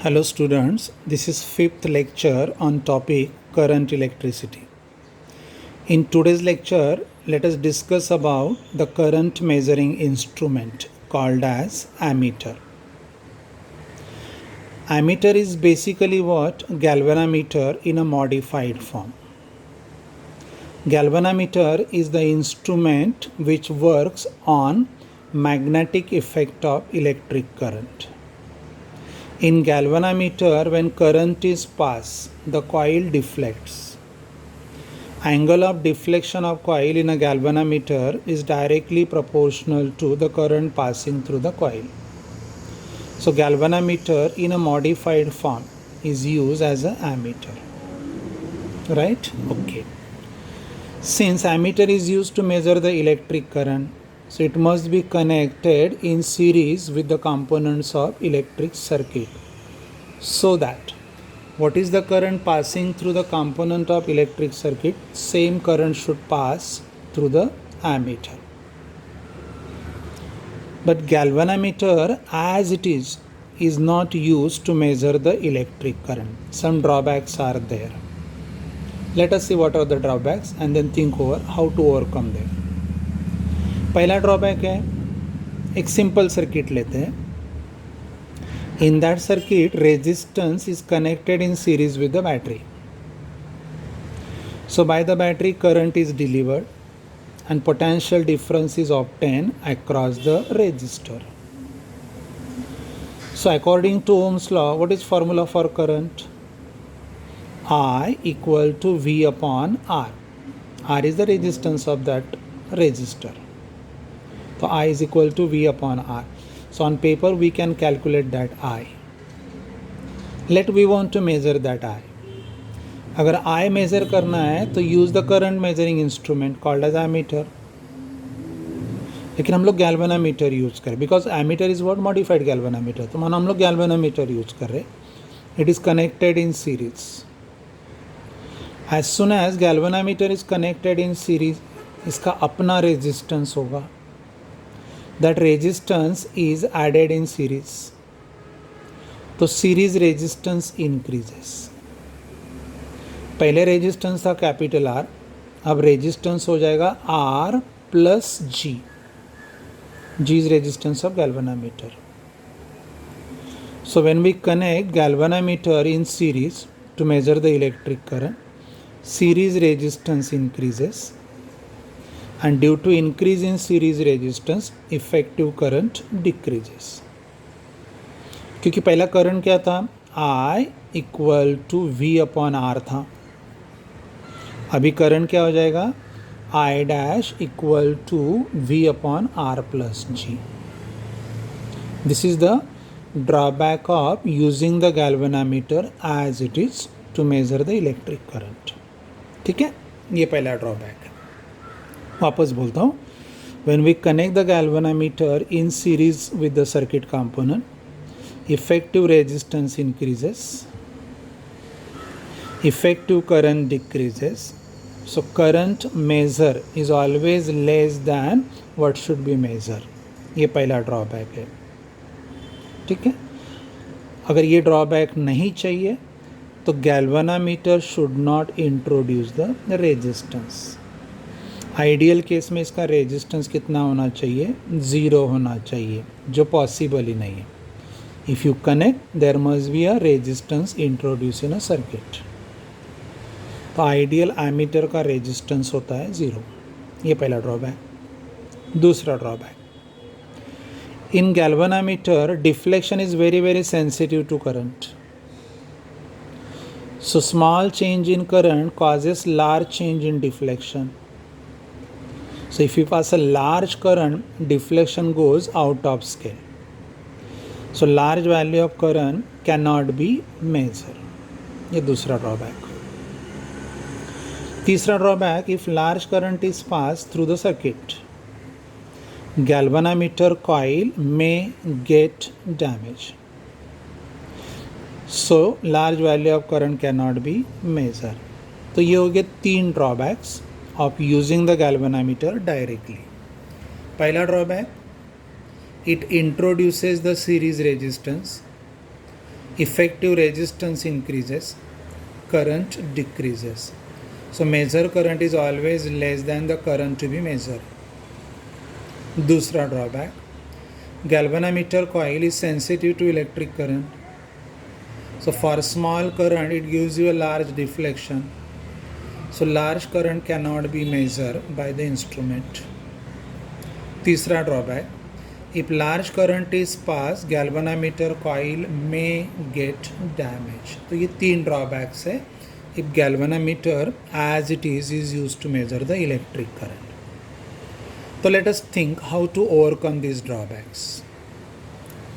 Hello students, this is fifth lecture on topic current electricity. In today's lecture, let us discuss about the current measuring instrument called as ammeter. Ammeter is basically what? Galvanometer in a modified form. Galvanometer is the instrument which works on magnetic effect of electric current. In galvanometer, when current is passed, the coil deflects. Angle of deflection of coil in a galvanometer is directly proportional to the current passing through the coil. So galvanometer in a modified form is used as an ammeter. Right? Okay. Since ammeter is used to measure the electric current, so it must be connected in series with the components of electric circuit. So that what is the current passing through the component of electric circuit, same current should pass through the ammeter. But galvanometer as it is not used to measure the electric current. Some drawbacks are there. Let us see what are the drawbacks and then think over how to overcome them. पहला drawback है, एक simple circuit लेते हैं. In that circuit, resistance is connected in series with the battery. So by the battery, current is delivered and potential difference is obtained across the resistor. So according to Ohm's law, what is formula for current? I equal to V upon R. R is the resistance of that resistor. So I is equal to V upon R. So on paper we can calculate that I. Let we want to measure that I. अगर I measure करना है तो use the current measuring instrument called as ammeter. लेकिन हम लोग galvanometer use करें because ammeter is what? Modified galvanometer. तो मानो हम लोग galvanometer यूज कर रहे. It is connected in series. As soon as galvanometer is connected in series, इसका अपना resistance होगा. That resistance is added in series. तो series resistance increases. पहले resistance था कैपिटल R, अब resistance हो जाएगा R plus G. G is resistance of galvanometer. So when we connect galvanometer in series to measure the electric current, series resistance increases. And due to increase in series resistance, effective current decreases. क्योंकि पहला current क्या था? I equal to V upon R था. अभी current क्या हो जाएगा? I dash equal to V upon R plus G. This is the drawback of using the galvanometer as it is to measure the electric current. ठीक है, ये पहला drawback है. वापस बोलता हूँ. When we connect the galvanometer in series with the circuit component, effective resistance increases, effective current decreases. So current measure is always less than what should be measured. ये पहला ड्रॉबैक है. ठीक है, अगर ये ड्रॉबैक नहीं चाहिए तो galvanometer should not introduce the resistance. Ideal case में इसका रेजिस्टेंस कितना होना चाहिए? 0 होना चाहिए, जो पॉसिबल ही नहीं है. If you connect there must be a resistance introduce in a circuit. तो आइडियल एमीटर का रेजिस्टेंस होता है 0. ये पहला ड्रॉबैक. दूसरा drawback, in galvanometer deflection is very sensitive to current. So small change in current causes large change in deflection. So if you pass a large current, deflection goes out of scale. So large value of current cannot be measured. ये दूसरा drawback. तीसरा drawback, if large current is passed through the circuit, galvanometer coil may get damaged. So large value of current cannot be measured. तो ये हो गए 3 drawbacks of using the galvanometer directly. पहला drawback, it introduces the series resistance. effective resistance increases, current decreases. So measure current is always less than the current to be measured. दूसरा drawback, galvanometer coil is sensitive to electric current. So for small current it gives you a large deflection. So large current cannot be measured by the instrument. तीसरा drawback, if large current is passed galvanometer coil may get damaged. तो ये तीन drawbacks है if galvanometer as it is used to measure the electric current. So let us think how to overcome these drawbacks.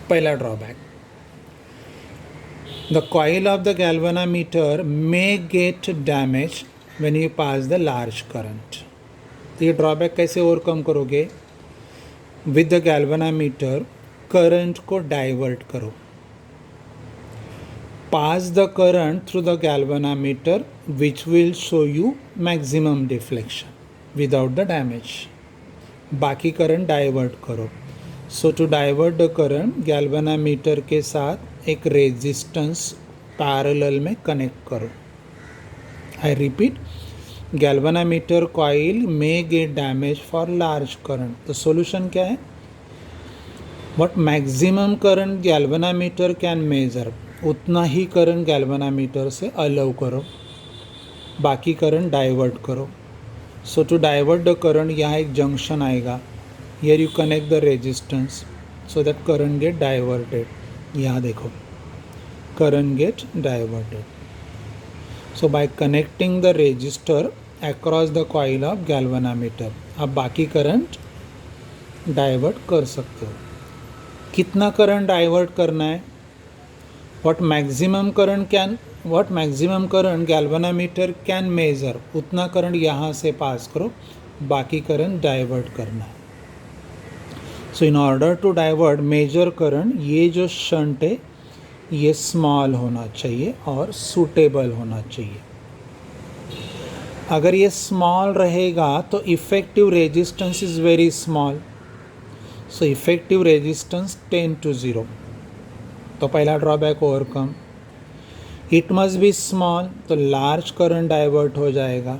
पहला drawback, the coil of the galvanometer may get damaged when you pass the large current. तो ये drawback कैसे overcome करोगे? With the galvanometer current को divert करो, pass the current through the galvanometer which will show you maximum deflection without the damage. बाकी current divert करो. So to divert the current galvanometer के साथ एक रेजिस्टेंस पैरेलल में connect करो. I repeat, galvanometer coil may get damaged for large current. तो solution क्या है? What maximum current galvanometer can measure, उतना ही करंट galvanometer से अलाउ करो, बाकी करंट डाइवर्ट करो. So to divert the current, यहाँ एक जंक्शन आएगा, here you connect the resistance so that current get diverted. यहाँ देखो current get diverted. So by connecting the resistor across the coil of galvanometer आप बाकी current divert कर सकते हो. कितना करंट डाइवर्ट करना है? what maximum current galvanometer can measure, उतना करंट यहाँ से पास करो, बाकी करंट डाइवर्ट करना है. So in order to divert major current, ये जो शंट है ये स्मॉल होना चाहिए और सूटेबल होना चाहिए. अगर ये स्मॉल रहेगा तो effective resistance is very small. So effective resistance 10 to 0. तो पहला drawback overcome. It must be small, तो लार्ज करंट डाइवर्ट हो जाएगा.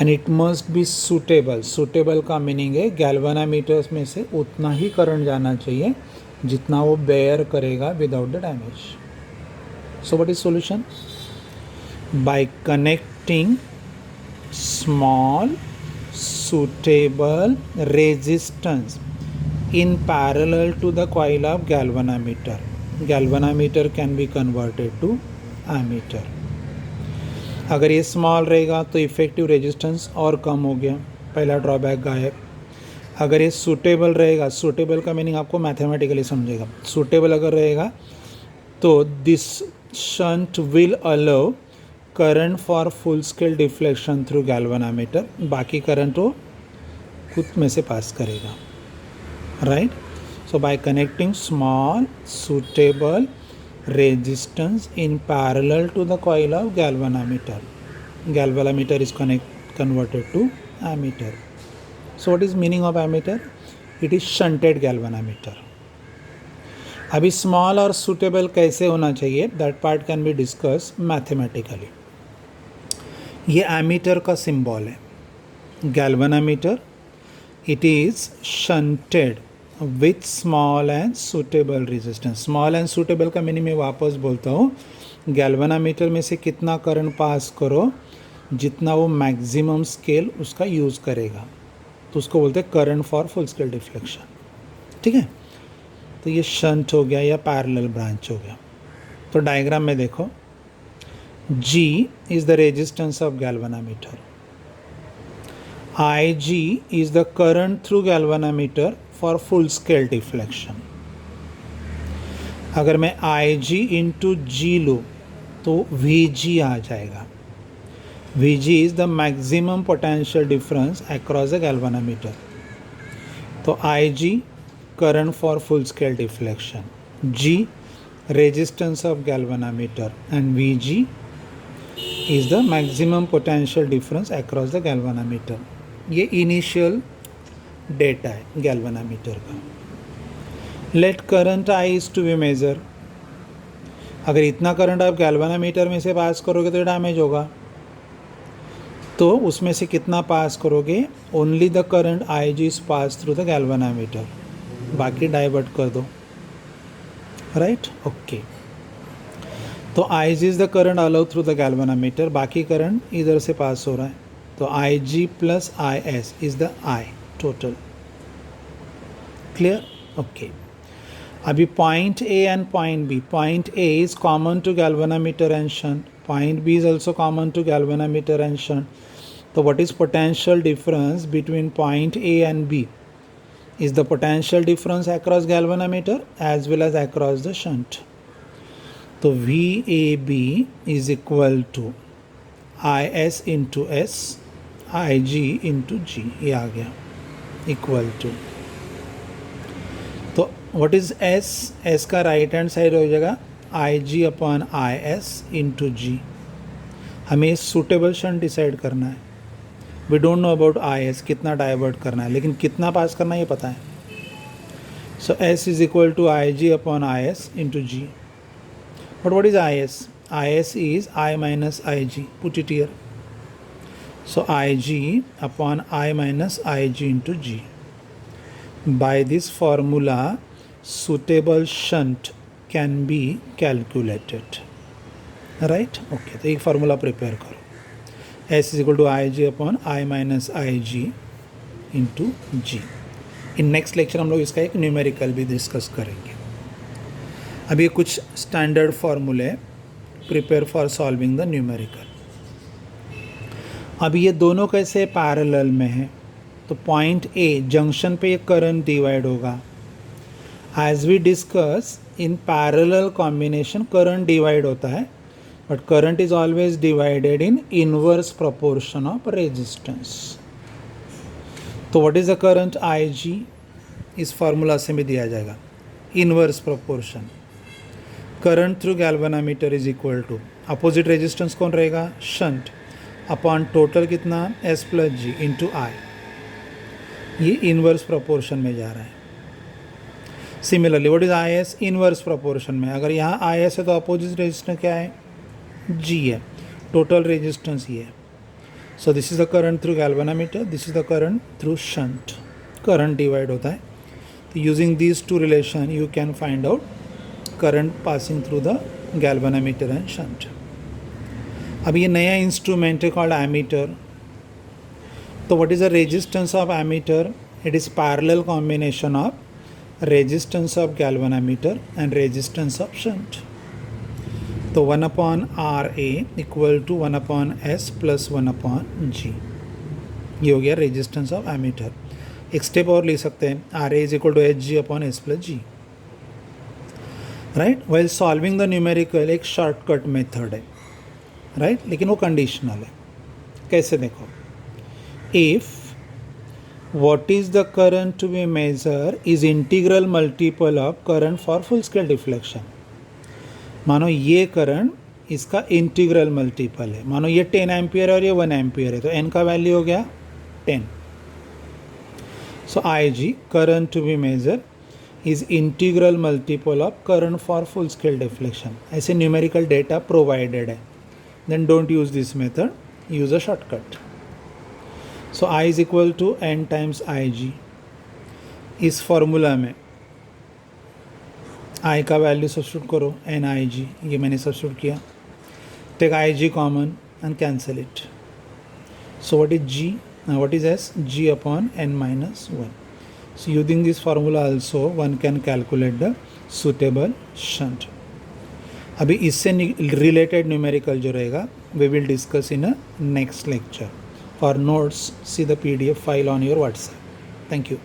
And it must be suitable. Suitable का मीनिंग है गैल्वेनोमीटर्स में से उतना ही करंट जाना चाहिए जितना वो बेयर करेगा without the damage. So what is solution? Bye connecting small suitable resistance in parallel to the coil of galvanometer. Galvanometer can be converted to ammeter. अगर ये स्मॉल रहेगा तो इफ़ेक्टिव रेजिस्टेंस और कम हो गया, पहला ड्रॉबैक गायब. अगर ये सूटेबल रहेगा, सूटेबल का मीनिंग आपको मैथमेटिकली समझेगा. सूटेबल अगर रहेगा तो this shunt will allow current for full scale deflection through galvanometer. बाकी करंट वो खुद में से पास करेगा, right. So bye connecting small suitable resistance in parallel to the coil of galvanometer, galvanometer is converted to ammeter. So what is meaning of ammeter? It is shunted galvanometer. अभी small और suitable कैसे होना चाहिए, that part can be discussed mathematically. ये ammeter का symbol है. galvanometer, it is shunted with small and suitable resistance. Small and suitable का meaning मैं वापस बोलता हूँ, गैल्वेनोमीटर में से कितना करंट पास करो जितना वो मैक्सिमम स्केल उसका यूज़ करेगा, तो उसको बोलते हैं current for full scale deflection. ठीक है, तो ये शंट हो गया या पैरेलल ब्रांच हो गया. तो डायग्राम में देखो, G is the resistance of galvanometer, IG is the current through galvanometer for full scale deflection. अगर मैं IG इंटू जी लूँ तो VG आ जाएगा. VG is the maximum potential difference across the galvanometer. तो IG current for full scale deflection, G resistance of galvanometer and VG is the maximum potential difference across the galvanometer. ये initial data है galvanometer का. Let current I is to be measure. अगर इतना current आप galvanometer में से पास करोगे तो डैमेज होगा, तो उसमें से कितना पास करोगे, only the current I G is pass through the galvanometer, बाकी डाइवर्ट कर दो, राइट, ओके। तो I G is the current allow through the galvanometer, बाकी करंट इधर से पास हो रहा है, तो I G plus I S is the I total, clear, okay. अभी point A and point B, point A is common to galvanometer and shunt, point B is also common to galvanometer and shunt. So what is potential difference between point A and B? Is the potential difference across galvanometer as well as across the shunt. So VAB is equal to IS into S, IG into G, ये आ गया equal to. तो what is S? S का right hand side हो जाएगा I G upon I S into G. हमें suitable shunt decide करना है. We don't know about I S, कितना डाइवर्ट करना है, लेकिन कितना पास करना है ये पता है. So S is equal to I G upon I S into G. But what is I S? I S is I minus I G. Put it here. So I G upon I minus I G into G. By this formula suitable shunt can be calculated, right? Okay, तो एक formula prepare करो. S is equal to IG upon I minus IG into G. In next lecture हम लोग इसका एक numerical भी discuss करेंगे. अभी ये कुछ स्टैंडर्ड फार्मूले prepare for solving the numerical. अभी ये दोनों कैसे पैरेलल में है, तो पॉइंट ए जंक्शन पे ये करंट डिवाइड होगा. As we discuss, in parallel combination current divide होता है, but current is always divided in inverse proportion of resistance. तो what is the current IG? इस फार्मूला से भी दिया जाएगा. Inverse proportion. Current through galvanometer is equal to opposite resistance कौन रहेगा? Shunt upon total कितना? S plus G into I. ये inverse proportion में जा रहा है. Similarly what is I S? Inverse proportion में. अगर यहाँ आई एस है तो अपोजिट रेजिस्टेंस क्या है? जी है. टोटल रेजिस्टेंस ये है. So this is the current through galvanometer, this is the current through shunt. Current divide होता है. तो using these two relation you can find out current passing through the galvanometer and shunt. अब ये नया instrument है called ammeter. तो what is the resistance of ammeter? It is parallel combination of resistance of galvanometer and resistance of shunt. तो 1 upon RA equal to 1 upon S plus 1 upon G. ये हो गया resistance of ammeter. एक step और ले सकते हैं. RA is equal to HG upon S plus G. Right. while solving the numerical एक शॉर्टकट मेथड है, राइट, लेकिन वो कंडीशनल है. कैसे देखो, if what is the current to be measured is integral multiple of current for full scale deflection. मानो ये current इसका इंटीग्रल मल्टीपल है. मानो ये 10 एम्पियर और ये 1 एम्पियर है, तो n का वैल्यू हो गया 10. So I G current to be measure is integral multiple of current for full scale deflection. ऐसे न्यूमेरिकल डेटा प्रोवाइडेड है. Then don't use this method, use a shortcut. So I is equal to n times I G. इस formula में I का value substitute करो, n I G, ये मैंने substitute किया. Take I G common and cancel it. So what is G? What is S? G upon n minus 1. So using this formula also one can calculate the suitable shunt. अभी इससे related numerical जो रहेगा we will discuss in a next lecture. For notes, see the PDF file on your WhatsApp. Thank you.